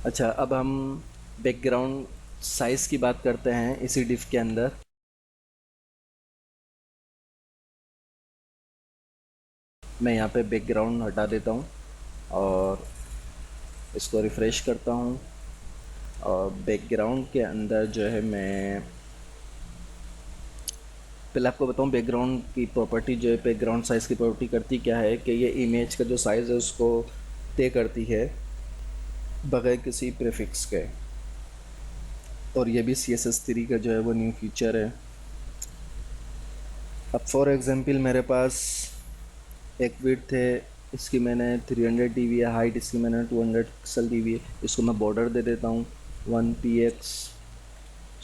अच्छा, अब हम बैकग्राउंड साइज़ की बात करते हैं इसी डिफ के अंदर। मैं यहाँ पे बैकग्राउंड हटा देता हूँ और इसको रिफ़्रेश करता हूँ। और बैकग्राउंड के अंदर जो है, मैं पहले आपको बताऊँ बैकग्राउंड की प्रॉपर्टी जो है, बैकग्राउंड साइज़ की प्रॉपर्टी करती क्या है कि ये इमेज का जो साइज़ है उसको तय करती है बगैर किसी प्रीफिक्स के। और ये भी CSS3 का जो है वो न्यू फीचर है। अब फॉर एग्जांपल मेरे पास एक विड्थ है, इसकी मैंने 300 दी हुई है, हाइट इसकी मैंने 200 पिक्सल दी हुई है। इसको मैं बॉर्डर दे देता हूँ 1px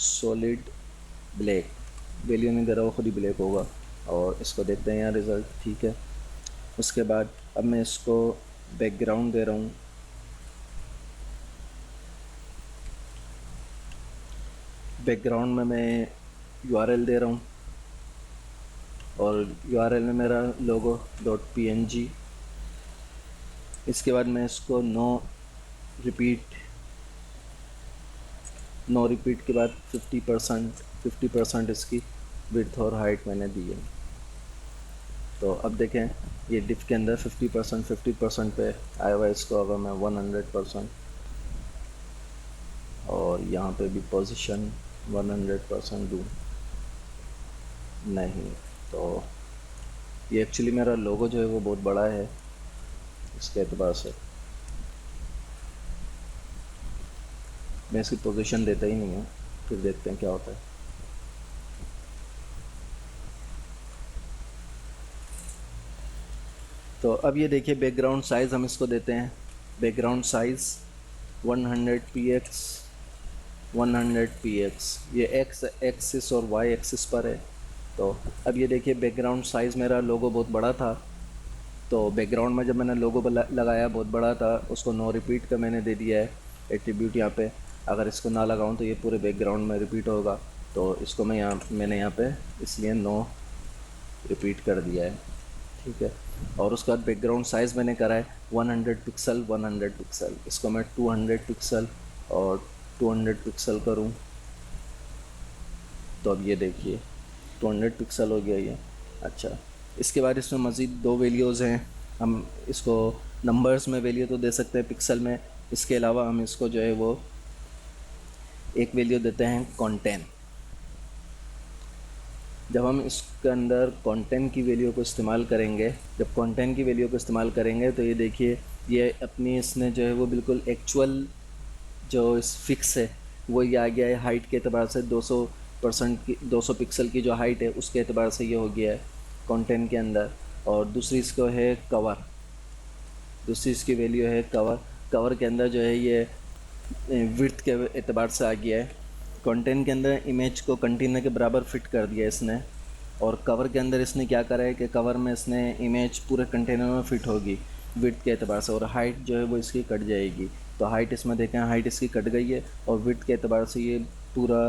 सॉलिड ब्लैक। वैल्यू नहीं दे रहा, वो खुद ही ब्लैक होगा। और इसको देखते हैं यहाँ रिज़ल्ट, ठीक है। उसके बाद अब मैं इसको बैकग्राउंड दे रहा हूँ। बैकग्राउंड में मैं URL दे रहा हूँ और URL में मेरा लोगो .png। इसके बाद मैं इसको नो रिपीट के बाद 50% इसकी विड्थ और हाइट मैंने दी है। तो अब देखें ये डिफ के अंदर 50% पे आया हुआ है। इसको अगर मैं 100% और यहाँ पे भी पोजीशन 100% दूँ, नहीं, तो ये एक्चुअली मेरा लोगो जो है वो बहुत बड़ा है इसके एतबार से। मैं इसकी पोजीशन देता ही नहीं हूँ, फिर देखते हैं क्या होता है। तो अब ये देखिए बैकग्राउंड साइज़ हम इसको देते हैं। बैकग्राउंड साइज़ 100px 100px, ये एक्स एक्सिस और वाई एक्सिस पर है। तो अब ये देखिए बैकग्राउंड साइज़ मेरा लोगो बहुत बड़ा था, तो बैकग्राउंड में जब मैंने लोगो लगाया बहुत बड़ा था, उसको नो रिपीट का मैंने दे दिया है एट्रीब्यूट यहाँ पे। अगर इसको ना लगाऊँ तो ये पूरे बैकग्राउंड में रिपीट होगा, तो इसको मैंने यहाँ पे इसलिए नो रिपीट कर दिया है, ठीक है। और उसके बाद बैकग्राउंड साइज़ मैंने करा है 100 पिक्सल 100 पिक्सल। इसको मैं 200 पिक्सल और 200 पिक्सल करूँ, तो अब ये देखिए 200 पिक्सल हो गया ये। अच्छा, इसके बाद इसमें मज़ीद दो वैल्यूज़ हैं। हम इसको नंबर्स में वैल्यू तो दे सकते हैं पिक्सल में, इसके अलावा हम इसको जो है वो एक वैल्यू देते हैं कंटेंट। जब हम इसके अंदर कंटेंट की वैल्यू को इस्तेमाल करेंगे, जब कंटेंट की वैल्यू को इस्तेमाल करेंगे तो ये देखिए ये अपनी इसने जो है वो बिल्कुल एक्चुअल जो इस फिक्स है वो ये आ गया है। हाइट के अतबार से 200% की 200 पिक्सल की जो हाइट है उसके अतबार से ये हो गया है कंटेंट के अंदर। और दूसरी इसको है कवर, दूसरी इसकी वैल्यू है कवर। कवर के अंदर जो है ये विड्थ के एतबार से आ गया है। कंटेंट के अंदर इमेज को कंटेनर के बराबर फिट कर दिया इसने। और कवर के अंदर इसने क्या करा है कि कवर में इसने इमेज पूरे कंटेनर में फिट होगी विड्थ के एतबार से, और हाइट जो है वो इसकी कट जाएगी। तो हाइट इसमें देखें, हाइट इसकी कट गई है और विड्थ के एतबार से ये पूरा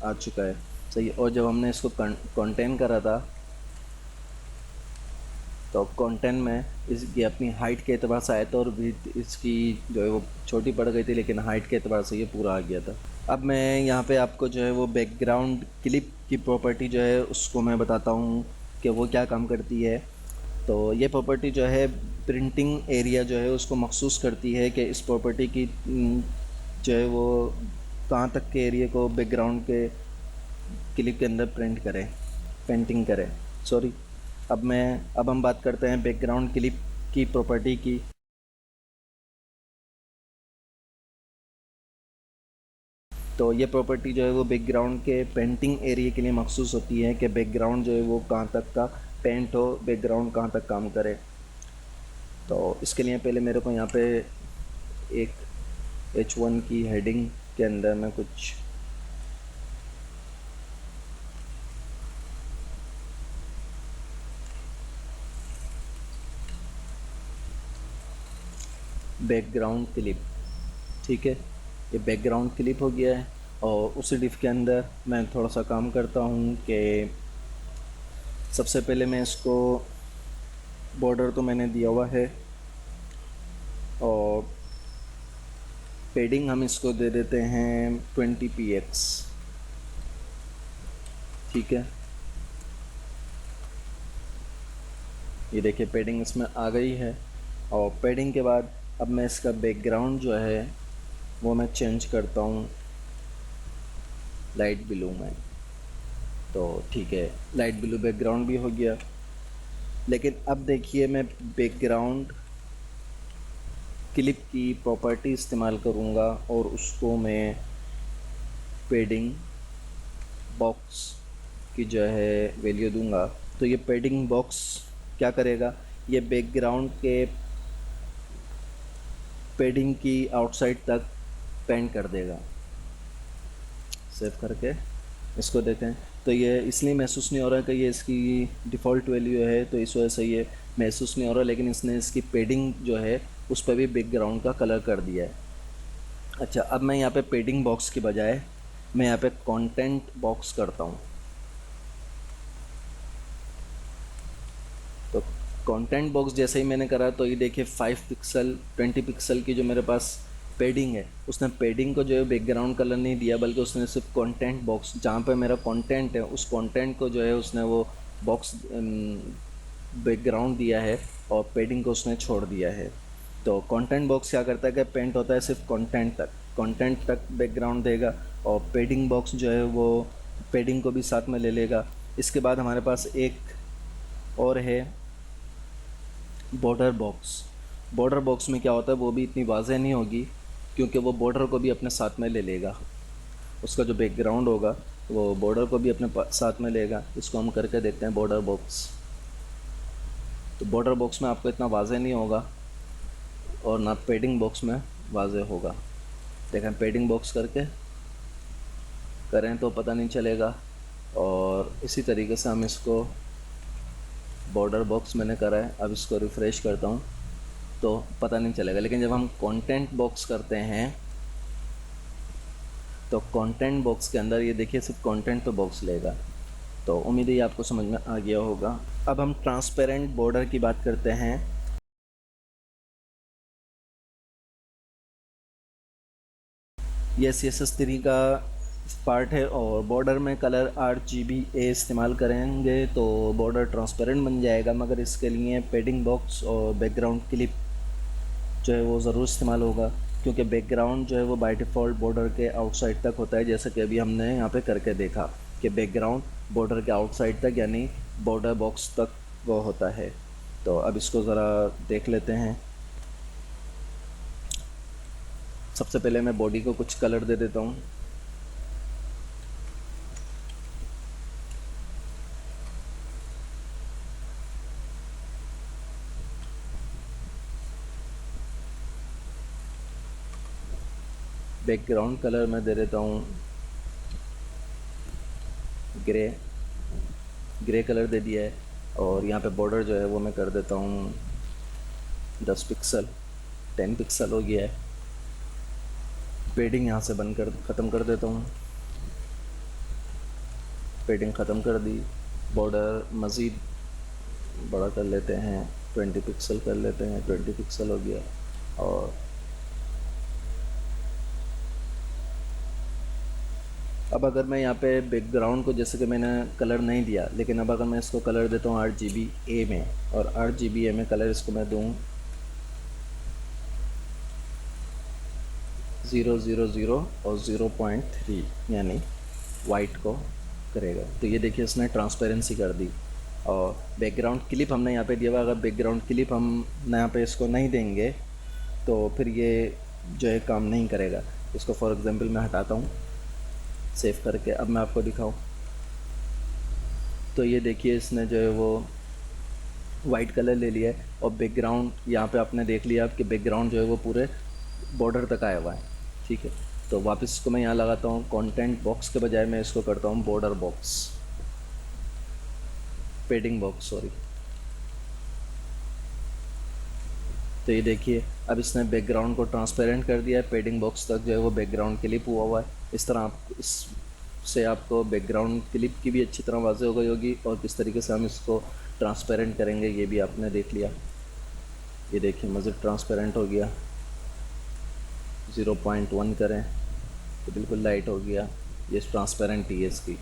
आ चुका है, सही है। और जब हमने इसको कंटेन करा था, तो कंटेंट में इसकी अपनी हाइट के एतबार से आया था और विड्थ इसकी जो है वो छोटी पड़ गई थी, लेकिन हाइट के एतबार से ये पूरा आ गया था। अब मैं यहाँ पे आपको जो है वो बैकग्राउंड क्लिप की प्रॉपर्टी जो है उसको मैं बताता हूँ कि वो क्या काम करती है। तो ये प्रॉपर्टी जो है प्रिंटिंग एरिया जो है उसको मखसूस करती है कि इस प्रॉपर्टी की जो है वो कहाँ तक के एरिया को बैकग्राउंड के क्लिप के अंदर प्रिंट करें, पेंटिंग करें, सॉरी। अब हम बात करते हैं बैकग्राउंड क्लिप की प्रॉपर्टी की। तो ये प्रॉपर्टी जो है वो बैकग्राउंड के पेंटिंग एरिया के लिए मखसूस होती है कि बैकग्राउंड जो है वो कहाँ तक का पेंट हो, बैकग्राउंड कहाँ तक काम करे। तो इसके लिए पहले मेरे को यहाँ पे एक H1 की हेडिंग के अंदर मैं कुछ बैकग्राउंड क्लिप, ठीक है, ये बैकग्राउंड क्लिप हो गया है। और उसी डिफ के अंदर मैं थोड़ा सा काम करता हूँ कि सबसे पहले मैं इसको बॉर्डर तो मैंने दिया हुआ है, और पेडिंग हम इसको दे देते हैं 20 px। ठीक है, ये देखिए पेडिंग इसमें आ गई है। और पेडिंग के बाद अब मैं इसका बैकग्राउंड जो है वो मैं चेंज करता हूँ लाइट ब्लू में। तो ठीक है, लाइट ब्लू बैकग्राउंड भी हो गया। लेकिन अब देखिए मैं बैकग्राउंड क्लिप की प्रॉपर्टी इस्तेमाल करूँगा और उसको मैं पेडिंग बॉक्स की जो है वैल्यू दूंगा। तो ये पेडिंग बॉक्स क्या करेगा, ये बैकग्राउंड के पेडिंग की आउटसाइड तक पेंट कर देगा। सेव करके इसको देखें तो ये इसलिए महसूस नहीं हो रहा कि ये इसकी डिफ़ॉल्ट वैल्यू है, तो इस वजह से ये महसूस नहीं हो रहा, लेकिन इसने इसकी पेडिंग जो है उस पर भी बैकग्राउंड का कलर कर दिया है। अच्छा, अब मैं यहाँ पे पेडिंग बॉक्स की बजाय मैं यहाँ पे कंटेंट बॉक्स करता हूँ। तो कंटेंट बॉक्स जैसे ही मैंने करा तो ये देखिए 5 पिक्सल 20 पिक्सल की जो मेरे पास पेडिंग है, उसने पेडिंग को जो है बैकग्राउंड कलर नहीं दिया, बल्कि उसने सिर्फ कंटेंट बॉक्स जहाँ पे मेरा कंटेंट है उस कंटेंट को जो है उसने वो बॉक्स बैकग्राउंड दिया है और पेडिंग को उसने छोड़ दिया है। तो कंटेंट बॉक्स क्या करता है कि पेंट होता है सिर्फ कंटेंट तक बैकग्राउंड देगा, और पेडिंग बॉक्स जो है वो पेडिंग को भी साथ में ले लेगा। इसके बाद हमारे पास एक और है बॉर्डर बॉक्स। बॉर्डर बॉक्स में क्या होता है, वो भी इतनी वाज़ेह नहीं होगी क्योंकि वो बॉर्डर को भी अपने साथ में ले लेगा। उसका जो बैकग्राउंड होगा वो बॉर्डर को भी अपने साथ में लेगा। इसको हम करके देखते हैं बॉर्डर बॉक्स। तो बॉर्डर बॉक्स में आपको इतना वाज़ेह नहीं होगा और ना पेडिंग बॉक्स में वाज़ेह होगा। देखें पेडिंग बॉक्स करके करें तो पता नहीं चलेगा, और इसी तरीके से हम इसको बॉर्डर बॉक्स मैंने करा है। अब इसको रिफ़्रेश करता हूँ तो पता नहीं चलेगा, लेकिन जब हम कंटेंट बॉक्स करते हैं तो कंटेंट बॉक्स के अंदर ये देखिए सिर्फ कंटेंट तो बॉक्स लेगा। तो उम्मीद है ये आपको समझ में आ गया होगा। अब हम ट्रांसपेरेंट बॉर्डर की बात करते हैं। ये CSS3 का पार्ट है और बॉर्डर में कलर RGBA इस्तेमाल करेंगे तो बॉर्डर ट्रांसपेरेंट बन जाएगा, मगर इसके लिए पेडिंग बॉक्स और बैकग्राउंड क्लिप जो है वो ज़रूर इस्तेमाल होगा, क्योंकि बैकग्राउंड जो है वो बाय डिफ़ॉल्ट बॉर्डर के आउटसाइड तक होता है, जैसा कि अभी हमने यहाँ पे करके देखा कि बैकग्राउंड बॉर्डर के आउटसाइड तक यानी बॉर्डर बॉक्स तक वो होता है। तो अब इसको ज़रा देख लेते हैं। सबसे पहले मैं बॉडी को कुछ कलर दे देता हूँ। बैकग्राउंड कलर मैं दे देता हूँ ग्रे कलर दे दिया है, और यहाँ पे बॉर्डर जो है वो मैं कर देता हूँ 10 पिक्सल 10 पिक्सल हो गया है। पेडिंग यहाँ से बंद कर ख़त्म कर देता हूँ। पेडिंग ख़त्म कर दी। बॉर्डर मज़ीद बड़ा कर लेते हैं, 20 पिक्सल कर लेते हैं, 20 पिक्सल हो गया। और अब अगर मैं यहाँ पे बैकग्राउंड को जैसे कि मैंने कलर नहीं दिया, लेकिन अब अगर मैं इसको कलर देता हूँ RGBA में, और RGBA में कलर इसको मैं दूँ 000 और 0.3 यानी वाइट को करेगा, तो ये देखिए इसने ट्रांसपेरेंसी कर दी। और बैकग्राउंड क्लिप हमने यहाँ पे दिया हुआ, अगर बैकग्राउंड क्लिप हम यहाँ पे इसको नहीं देंगे तो फिर ये जो है काम नहीं करेगा। इसको फॉर एग्जांपल मैं हटाता हूँ सेव करके। अब मैं आपको दिखाऊँ तो ये देखिए इसने जो है वो वाइट कलर ले लिया है, और बैकग्राउंड यहाँ पे आपने देख लिया कि बैकग्राउंड जो है वो पूरे बॉर्डर तक आया हुआ है। ठीक है, तो वापस इसको मैं यहाँ लगाता हूँ, कंटेंट बॉक्स के बजाय मैं इसको करता हूँ बॉर्डर बॉक्स, पेडिंग बॉक्स सॉरी। तो ये देखिए अब इसने बैकग्राउंड को ट्रांसपेरेंट कर दिया है, पेडिंग बॉक्स तक जो है वो बैकग्राउंड क्लिप हुआ हुआ है। इस तरह आप इससे आपको बैकग्राउंड क्लिप की भी अच्छी तरह वाज़ेह हो गई होगी, और किस तरीके से हम इसको ट्रांसपेरेंट करेंगे ये भी आपने देख लिया। ये देखिए मज़ीद ट्रांसपेरेंट हो गया। 0.1 करें तो बिल्कुल लाइट हो गया। ये ट्रांसपेरेंट ही है इसकी।